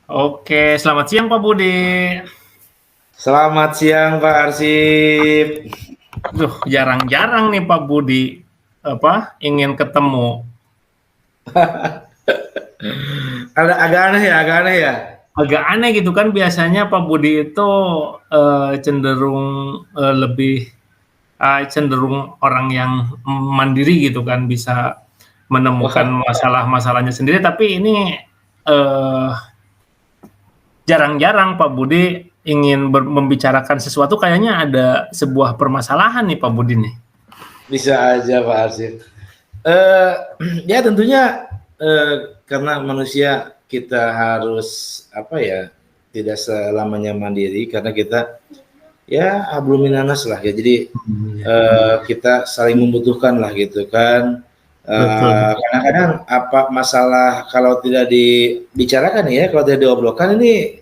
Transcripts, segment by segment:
Oke, selamat siang Pak Budi. Selamat siang Pak Arsip. Duh, jarang-jarang nih Pak Budi ingin ketemu. Agak aneh ya, agak aneh ya. Agak aneh gitu kan, biasanya Pak Budi itu cenderung lebih cenderung orang yang mandiri gitu kan, bisa Wah, menemukan masalah-masalahnya sendiri. Tapi ini eh, jarang-jarang Pak Budi ingin membicarakan sesuatu, kayaknya ada sebuah permasalahan nih Pak Budi nih. bisa aja Pak Arsip. Eh, ya tentunya karena manusia kita harus apa ya, tidak selamanya mandiri karena kita ya hablum minanas lah ya. Jadi kita saling membutuhkan lah gitu kan. Betul. Kadang-kadang apa masalah kalau tidak dibicarakan ya, kalau tidak diobrolkan ini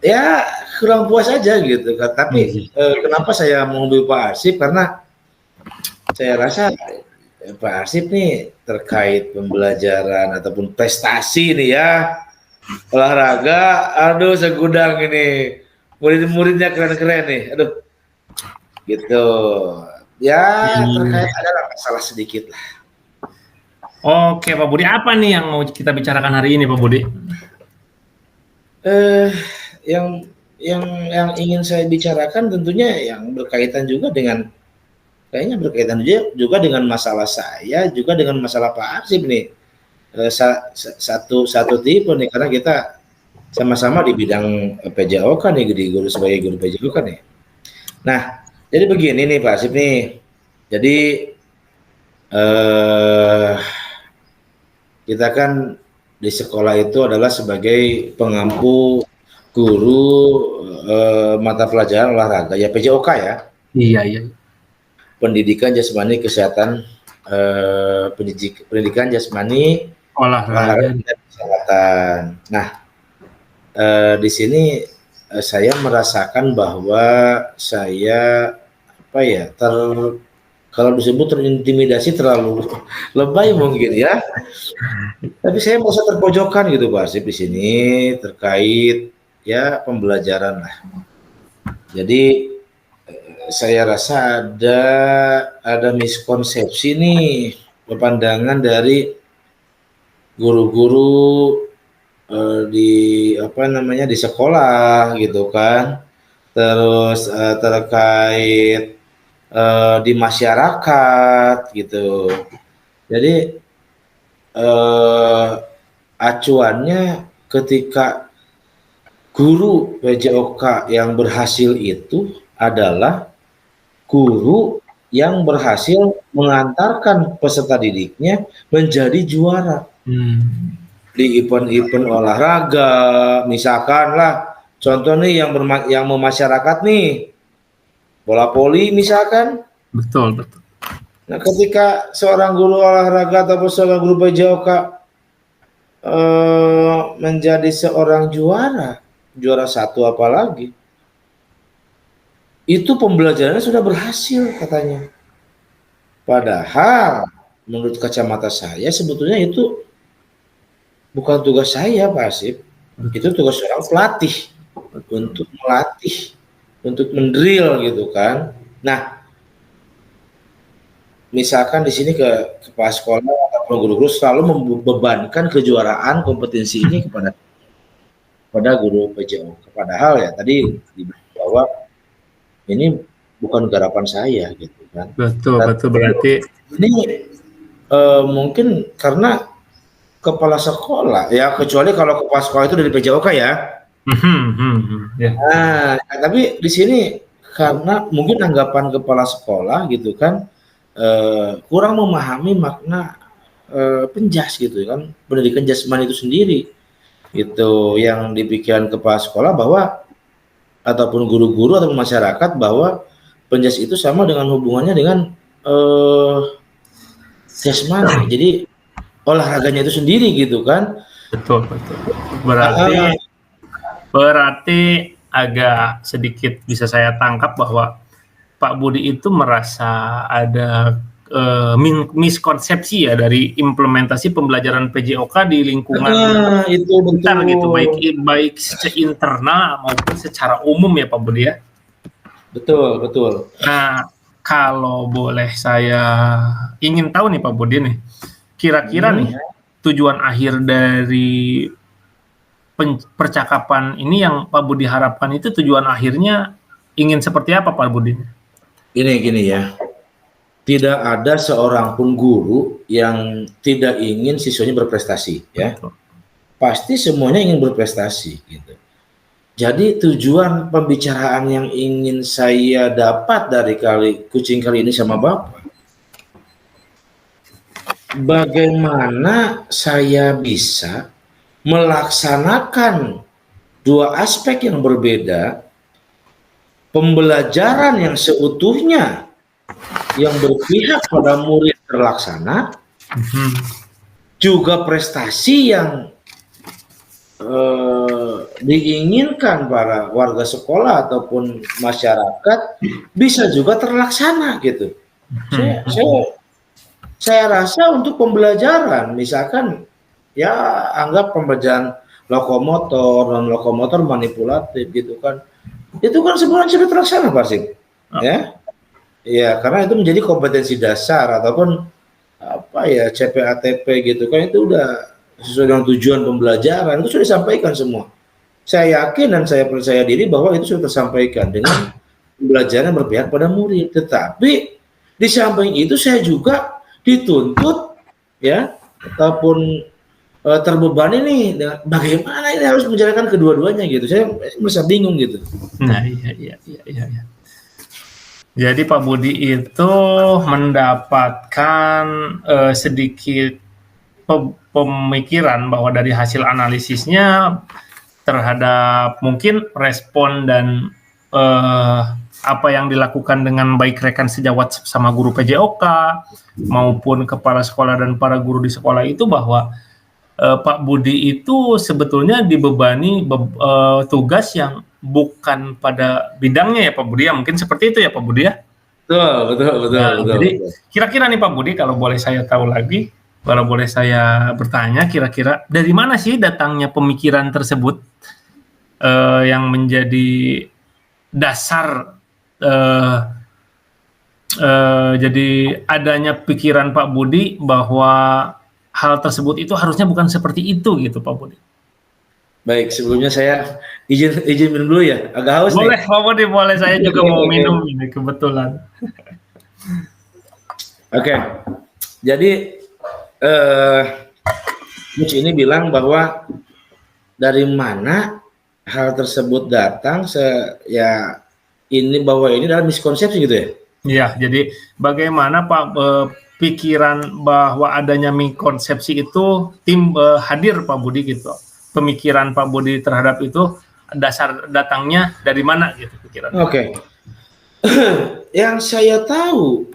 ya kurang puas aja gitu kan. Tapi Iya. kenapa saya menghubungi Pak Arsip karena saya rasa Pak Arsip nih terkait pembelajaran ataupun prestasi nih ya, olahraga, aduh segudang ini murid-muridnya keren-keren nih, aduh gitu ya, terkait adalah masalah sedikit lah. Oke Pak Budi, apa nih yang mau kita bicarakan hari ini Pak Budi? eh yang yang ingin saya bicarakan tentunya yang berkaitan juga dengan, kayaknya berkaitan juga dengan masalah saya, juga dengan masalah Pak Arsip nih. Satu tipe nih karena kita sama-sama di bidang PJOK nih, di guru sebagai guru PJOK nih. Nah, jadi begini nih Pak Arsip nih. Jadi eh, kita kan di sekolah itu adalah sebagai pengampu guru mata pelajaran olahraga ya, PJOK ya. Iya, iya. Pendidikan jasmani kesehatan, pendidikan jasmani olahraga Olahraga. dan kesehatan. Nah, di sini saya merasakan bahwa saya apa ya, kalau disebut terintimidasi terlalu lebay mungkin ya. Tapi saya merasa terpojokan gitu Pak Arsip di sini terkait ya pembelajaran lah. Jadi saya rasa ada miskonsepsi nih, pandangan dari guru-guru di apa namanya di sekolah gitu kan, terus terkait di masyarakat gitu. Jadi acuannya ketika guru PJOK yang berhasil itu adalah guru yang berhasil mengantarkan peserta didiknya menjadi juara di event-event olahraga, misalkan lah contoh nih yang memasyarakat nih, bola voli misalkan. Betul, betul. Nah, ketika seorang guru olahraga atau seorang guru PJOK menjadi seorang juara satu apalagi, itu pembelajarannya sudah berhasil katanya. Padahal menurut kacamata saya sebetulnya itu bukan tugas saya Pak Asif, itu tugas seorang pelatih untuk melatih, untuk mendrill gitu kan. Nah, misalkan di sini ke kepala sekolah atau guru-guru selalu membebankan kejuaraan kompetisi ini kepada guru PJO. Padahal ya tadi dibilang bahwa ini bukan garapan saya gitu kan. Betul, Tapi betul. Berarti ini mungkin karena kepala sekolah ya, kecuali kalau kepala sekolah itu dari PJOK ya. ya. Nah, tapi di sini karena mungkin anggapan kepala sekolah gitu kan kurang memahami makna penjas gitu kan, pendidikan jasmani itu sendiri. Itu yang dipikirkan kepala sekolah bahwa ataupun guru-guru atau masyarakat bahwa penjas itu sama dengan hubungannya dengan jasmani. Jadi olahraganya itu sendiri gitu kan. Betul, betul. Berarti agak sedikit bisa saya tangkap bahwa Pak Budi itu merasa ada miskonsepsi ya dari implementasi pembelajaran PJOK di lingkungan itu sekitar betul. gitu, baik secara internal maupun secara umum ya Pak Budi ya. Betul, betul. Nah, kalau boleh saya ingin tahu nih Pak Budi nih, kira-kira nih tujuan akhir dari percakapan ini yang Pak Budi harapkan itu tujuan akhirnya ingin seperti apa Pak Budi? Gini ya, tidak ada seorang pun guru yang tidak ingin siswanya berprestasi ya. Betul. Pasti semuanya ingin berprestasi gitu. Jadi tujuan pembicaraan yang ingin saya dapat dari kucing kali ini sama Bapak, bagaimana saya bisa melaksanakan dua aspek yang berbeda, pembelajaran yang seutuhnya yang berpihak pada murid terlaksana, juga prestasi yang diinginkan para warga sekolah ataupun masyarakat bisa juga terlaksana gitu. Saya rasa untuk pembelajaran, misalkan ya anggap pembelajaran lokomotor, non lokomotor manipulatif gitu kan, itu kan sebenarnya sudah terlaksana Pak Sim, ya. Ya, karena itu menjadi kompetensi dasar ataupun apa ya CPATP gitu kan, itu udah sesuai dengan tujuan pembelajaran, itu sudah disampaikan semua. Saya yakin dan saya percaya diri bahwa itu sudah tersampaikan dengan pembelajaran berpihak pada murid. Tetapi di samping itu saya juga dituntut ya ataupun terbebani nih bagaimana ini harus menjalankan kedua-duanya gitu. Saya merasa bingung gitu. Nah, iya. Jadi Pak Budi itu mendapatkan sedikit pemikiran bahwa dari hasil analisisnya terhadap mungkin respon dan apa yang dilakukan dengan baik rekan sejawat sama guru PJOK maupun kepala sekolah dan para guru di sekolah itu bahwa Pak Budi itu sebetulnya dibebani tugas yang bukan pada bidangnya ya Pak Budi ya, mungkin seperti itu ya Pak Budi ya. Betul. Jadi kira-kira nih Pak Budi, kalau boleh saya tahu lagi, kalau boleh saya bertanya, kira-kira dari mana sih datangnya pemikiran tersebut yang menjadi dasar jadi adanya pikiran Pak Budi bahwa hal tersebut itu harusnya bukan seperti itu gitu Pak Budi. Baik, sebelumnya saya izin minum dulu ya, agak haus boleh, nih. Pak Budi, boleh, saya juga mau minum ini kebetulan. Oke. Jadi Mus ini bilang bahwa dari mana hal tersebut datang, bahwa ini adalah miskonsepsi gitu ya? Iya, jadi bagaimana Pak pikiran bahwa adanya miskonsepsi itu hadir Pak Budi gitu. Pemikiran Pak Budi terhadap itu dasar datangnya dari mana gitu pikiran? Oke. Yang saya tahu,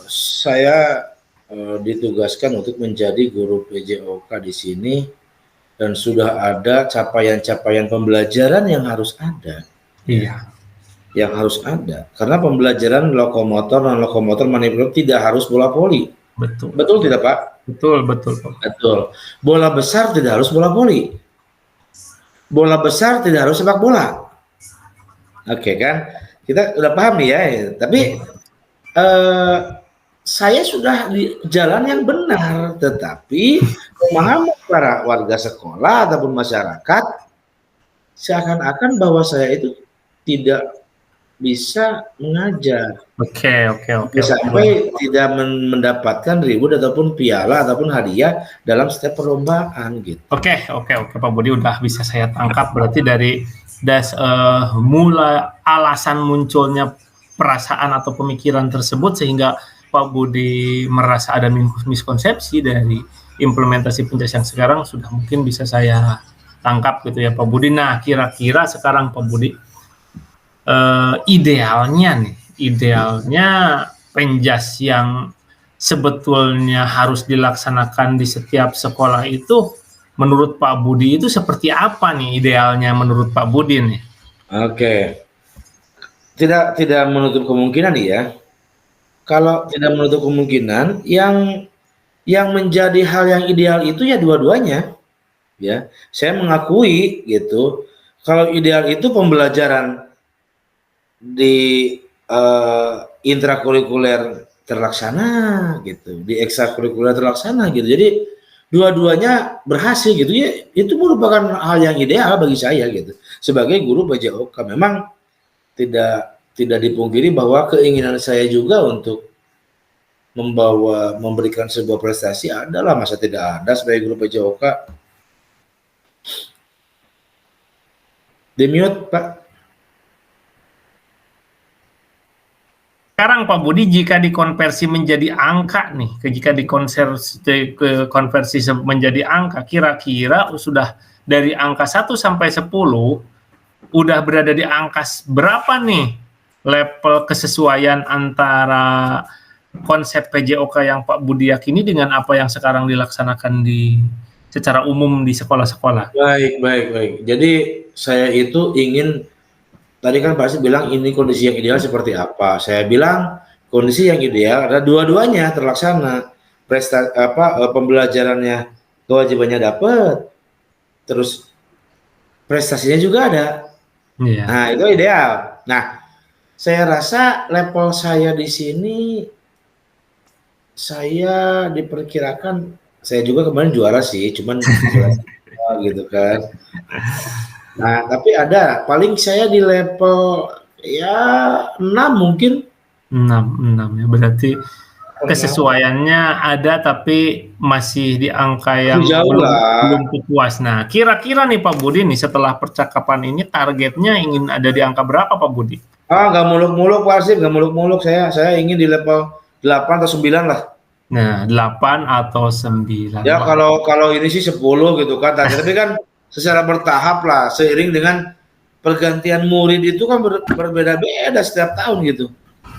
saya ditugaskan untuk menjadi guru PJOK di sini dan sudah ada capaian-capaian pembelajaran yang harus ada. Iya. Yang harus ada. Karena pembelajaran lokomotor dan lokomotor manipulatif tidak harus bola voli. Betul. Betul tidak Pak? Betul. Betul. Bola besar tidak harus bola voli. Bola besar tidak harus sepak bola. Oke kan? Kita udah paham nih ya. Tapi saya sudah di jalan yang benar, tetapi memahami para warga sekolah ataupun masyarakat seakan-akan bahwa saya itu tidak bisa mengajar. Oke. Sampai tidak mendapatkan reward ataupun piala ataupun hadiah dalam setiap perlombaan gitu. Oke, Pak Budi, udah bisa saya tangkap berarti dari mulai alasan munculnya perasaan atau pemikiran tersebut sehingga Pak Budi merasa ada miskonsepsi dari implementasi Penjas yang sekarang sudah mungkin bisa saya tangkap gitu ya Pak Budi. Nah, kira-kira sekarang Pak Budi idealnya Penjas yang sebetulnya harus dilaksanakan di setiap sekolah itu menurut Pak Budi itu seperti apa nih idealnya menurut Pak Budi nih? Oke. Tidak menutup kemungkinan nih ya. kalau tidak menutup kemungkinan yang menjadi hal yang ideal itu ya dua-duanya, ya. Saya mengakui gitu. Kalau ideal itu pembelajaran di intrakurikuler terlaksana gitu, di ekstrakurikuler terlaksana gitu. Jadi dua-duanya berhasil gitu ya. Itu merupakan hal yang ideal bagi saya gitu. Sebagai guru PJOK memang tidak dipungkiri bahwa keinginan saya juga untuk memberikan sebuah prestasi adalah, masa tidak ada sebagai guru PJOK. Di mute, Pak. Sekarang Pak Budi, jika dikonversi menjadi angka nih, jika dikonversi menjadi angka, kira-kira sudah dari angka 1 sampai 10, udah berada di angka berapa nih level kesesuaian antara konsep PJOK yang Pak Budi yakini dengan apa yang sekarang dilaksanakan secara umum di sekolah-sekolah? Baik. Jadi saya itu ingin, tadi kan Pak Asif bilang ini kondisi yang ideal seperti apa. Saya bilang kondisi yang ideal ada dua-duanya terlaksana. Pembelajarannya, kewajibannya dapat, terus prestasinya juga ada. Yeah. Nah, itu ideal. Nah, saya rasa level saya di sini, saya diperkirakan, saya juga kemarin juara sih, cuman gitu kan. Nah, tapi ada, paling saya di level ya 6 mungkin. 6 ya, berarti kesesuaiannya ada tapi masih di angka yang belum puas. Nah, kira-kira nih Pak Budi nih, setelah percakapan ini targetnya ingin ada di angka berapa Pak Budi? Nggak muluk-muluk Pak Asif, nggak muluk-muluk, saya ingin di level 8 atau 9 lah. Nah, 8 atau 9. Ya kalau ini sih 10 gitu kan, tapi kan secara bertahap lah, seiring dengan pergantian murid itu kan berbeda-beda setiap tahun gitu.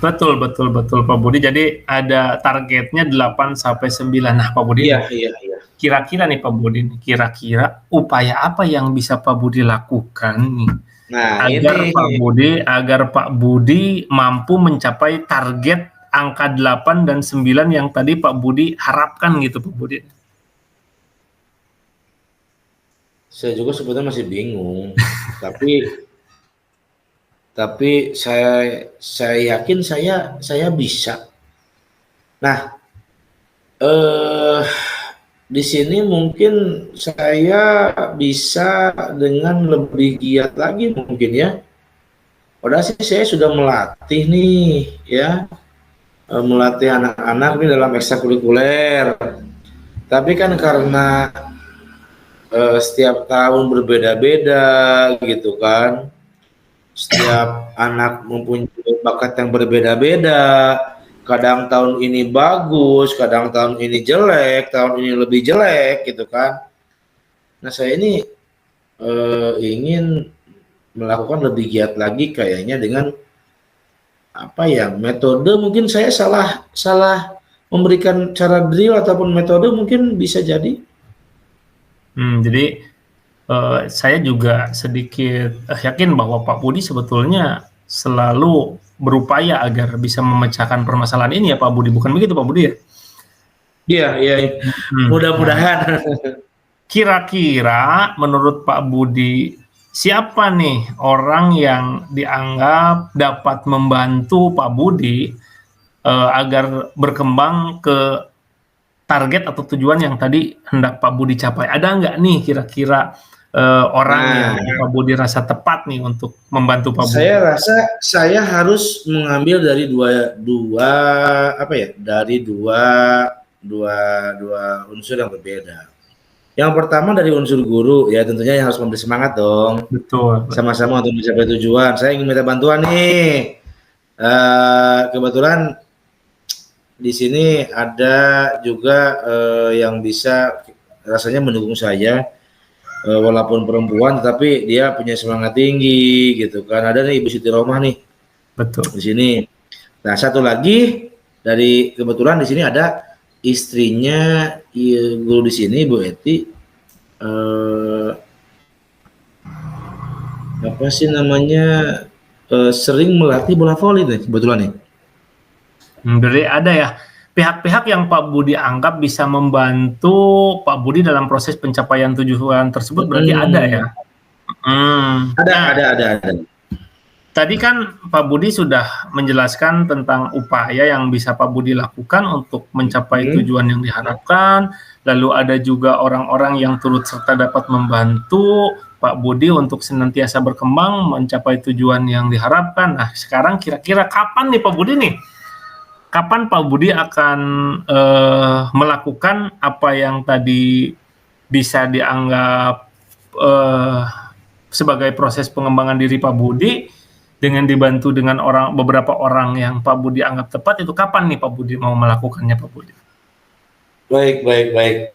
Betul Pak Budi. Jadi ada targetnya 8 sampai 9. Nah, Pak Budi. Iya. Kira-kira nih Pak Budi, kira-kira upaya apa yang bisa Pak Budi lakukan nih? Nah, agar Pak Budi mampu mencapai target angka 8 dan 9 yang tadi Pak Budi harapkan gitu Pak Budi. Saya juga sebetulnya masih bingung, tapi saya yakin saya bisa. Nah, di sini mungkin saya bisa dengan lebih giat lagi mungkin ya. Padahal sih saya sudah melatih nih ya, melatih anak-anak nih dalam ekstrakurikuler. Tapi kan karena setiap tahun berbeda-beda gitu kan. Setiap anak mempunyai bakat yang berbeda-beda. Kadang tahun ini bagus, kadang tahun ini jelek, tahun ini lebih jelek gitu kan. Nah, saya ini ingin melakukan lebih giat lagi kayaknya dengan metode, mungkin saya salah memberikan cara drill ataupun metode, mungkin bisa jadi. Jadi saya juga sedikit yakin bahwa Pak Budi sebetulnya selalu berupaya agar bisa memecahkan permasalahan ini ya Pak Budi, bukan begitu Pak Budi ya? Iya. Mudah-mudahan. Kira-kira menurut Pak Budi, siapa nih orang yang dianggap dapat membantu Pak Budi agar berkembang ke target atau tujuan yang tadi hendak Pak Budi capai? Ada nggak nih kira-kira orang yang Pak Budi rasa tepat nih untuk membantu Pak Budi? Saya rasa saya harus mengambil dari dua unsur yang berbeda. Yang pertama dari unsur guru, ya tentunya yang harus memberi semangat dong. Betul. Sama-sama untuk mencapai tujuan. Saya ingin minta bantuan nih. Kebetulan di sini ada juga yang bisa rasanya mendukung saya, walaupun perempuan tapi dia punya semangat tinggi gitu kan. Ada nih Ibu Siti Romah nih. Betul. Di sini. Nah, satu lagi dari kebetulan di sini ada istrinya guru di sini, Bu Eti. Apa sih namanya? Sering melatih bola voli nih kebetulan nih. Berarti ada ya pihak-pihak yang Pak Budi anggap bisa membantu Pak Budi dalam proses pencapaian tujuan tersebut, berarti ada ya? Ada, Nah, ada. tadi kan Pak Budi sudah menjelaskan tentang upaya yang bisa Pak Budi lakukan untuk mencapai tujuan yang diharapkan, lalu ada juga orang-orang yang turut serta dapat membantu Pak Budi untuk senantiasa berkembang mencapai tujuan yang diharapkan. Nah, sekarang kira-kira kapan nih Pak Budi nih? Kapan Pak Budi akan melakukan apa yang tadi bisa dianggap sebagai proses pengembangan diri Pak Budi dengan dibantu dengan beberapa orang yang Pak Budi anggap tepat, itu kapan nih Pak Budi mau melakukannya Pak Budi? Baik.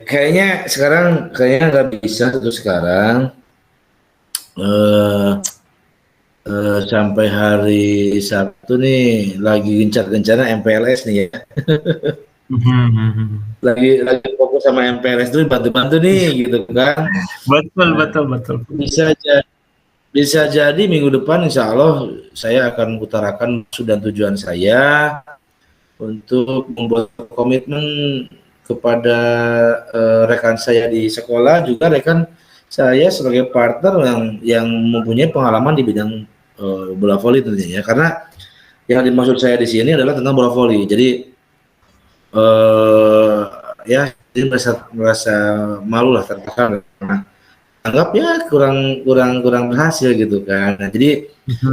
Kayaknya sekarang nggak bisa untuk sekarang. Sampai hari Sabtu nih lagi gencar-gencarnya MPLS nih ya. lagi fokus sama MPLS tuh bantu-bantu nih gitu kan. Betul. Bisa jadi minggu depan insya Allah saya akan utarakan maksud dan tujuan saya untuk membuat komitmen kepada rekan saya di sekolah, juga rekan saya sebagai partner yang mempunyai pengalaman di bidang bola voli tentunya, karena yang dimaksud saya di sini adalah tentang bola voli. Jadi ya jadi merasa malu lah, tertekan, anggap ya kurang berhasil gitu kan. Nah, jadi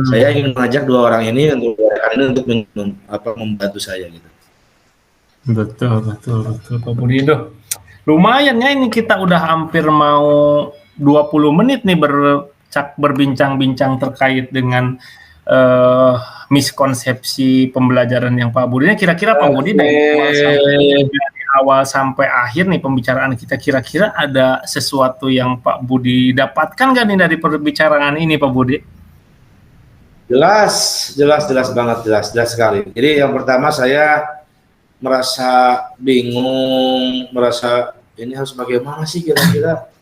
saya ingin mengajak dua orang ini untuk membantu saya gitu. Betul Pak Budi. Lumayan ya, ini kita udah hampir mau 20 menit nih berbincang-bincang terkait dengan miskonsepsi pembelajaran yang Pak Budi. Kira-kira Pak Budi dari awal sampai akhir nih pembicaraan kita, kira-kira ada sesuatu yang Pak Budi dapatkan nggak nih dari perbicaraan ini Pak Budi? Jelas banget, jelas sekali. Jadi yang pertama saya merasa bingung, merasa ini harus bagaimana sih kira-kira.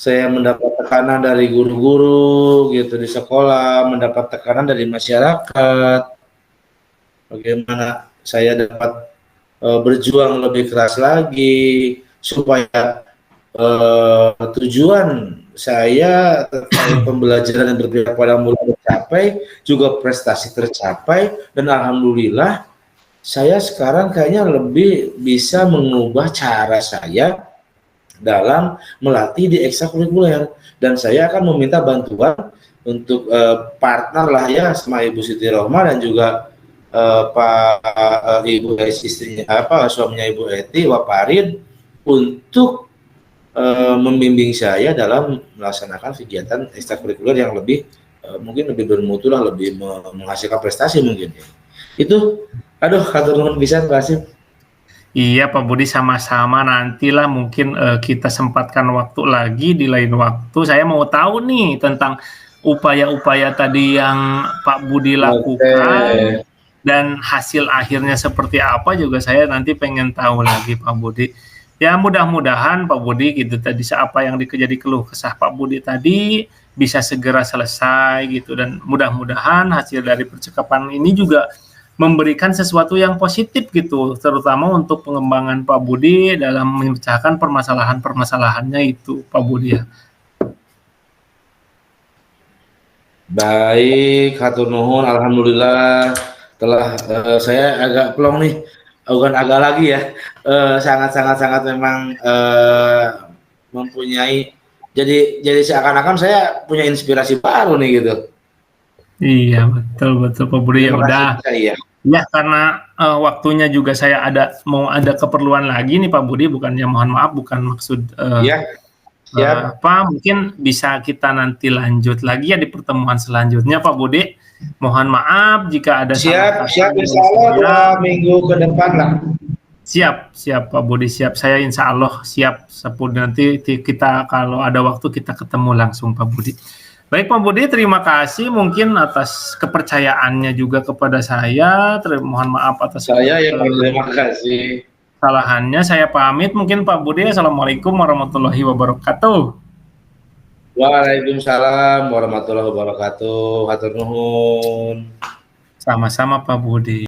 Saya mendapat tekanan dari guru-guru gitu di sekolah, mendapat tekanan dari masyarakat. Bagaimana saya dapat berjuang lebih keras lagi supaya tujuan saya terkait pembelajaran yang berbeda pada mulai tercapai, juga prestasi tercapai, dan alhamdulillah saya sekarang kayaknya lebih bisa mengubah cara saya dalam melatih di ekstrakurikuler, dan saya akan meminta bantuan untuk partner lah ya sama Ibu Siti Rohma dan juga Pak Ibu istrinya suaminya Ibu Eti, Pak Parin, untuk membimbing saya dalam melaksanakan kegiatan ekstrakurikuler yang lebih mungkin lebih bermutu lah, lebih menghasilkan prestasi mungkin. Itu hatur nuhun pisan Pak Hasim. Iya Pak Budi, sama-sama, nantilah mungkin kita sempatkan waktu lagi di lain waktu. Saya mau tahu nih tentang upaya-upaya tadi yang Pak Budi lakukan dan hasil akhirnya seperti apa juga saya nanti pengen tahu lagi Pak Budi. Ya mudah-mudahan Pak Budi gitu tadi apa yang jadi keluh kesah Pak Budi tadi bisa segera selesai gitu, dan mudah-mudahan hasil dari percakapan ini juga memberikan sesuatu yang positif gitu, terutama untuk pengembangan Pak Budi dalam memecahkan permasalahan-permasalahannya itu Pak Budi ya. Baik, hatur nuhun, alhamdulillah telah saya agak plong nih, bukan agak lagi ya, sangat memang mempunyai, jadi seakan-akan saya punya inspirasi baru nih gitu. Iya betul Pak Budi, ya udah. Ya karena waktunya juga saya mau ada keperluan lagi nih Pak Budi, bukannya mohon maaf, bukan maksud mungkin bisa kita nanti lanjut lagi ya di pertemuan selanjutnya Pak Budi. Mohon maaf jika ada siap insya Allah minggu ke depan lah. Siap Pak Budi, siap. Saya insya Allah siap. Nanti kita kalau ada waktu kita ketemu langsung Pak Budi. Baik Pak Budi, terima kasih mungkin atas kepercayaannya juga kepada saya. Mohon maaf atas saya yang terima kasih. Kesalahannya. Saya pamit mungkin Pak Budi. Assalamualaikum warahmatullahi wabarakatuh. Waalaikumsalam warahmatullahi wabarakatuh. Hatur nuhun. Sama-sama Pak Budi.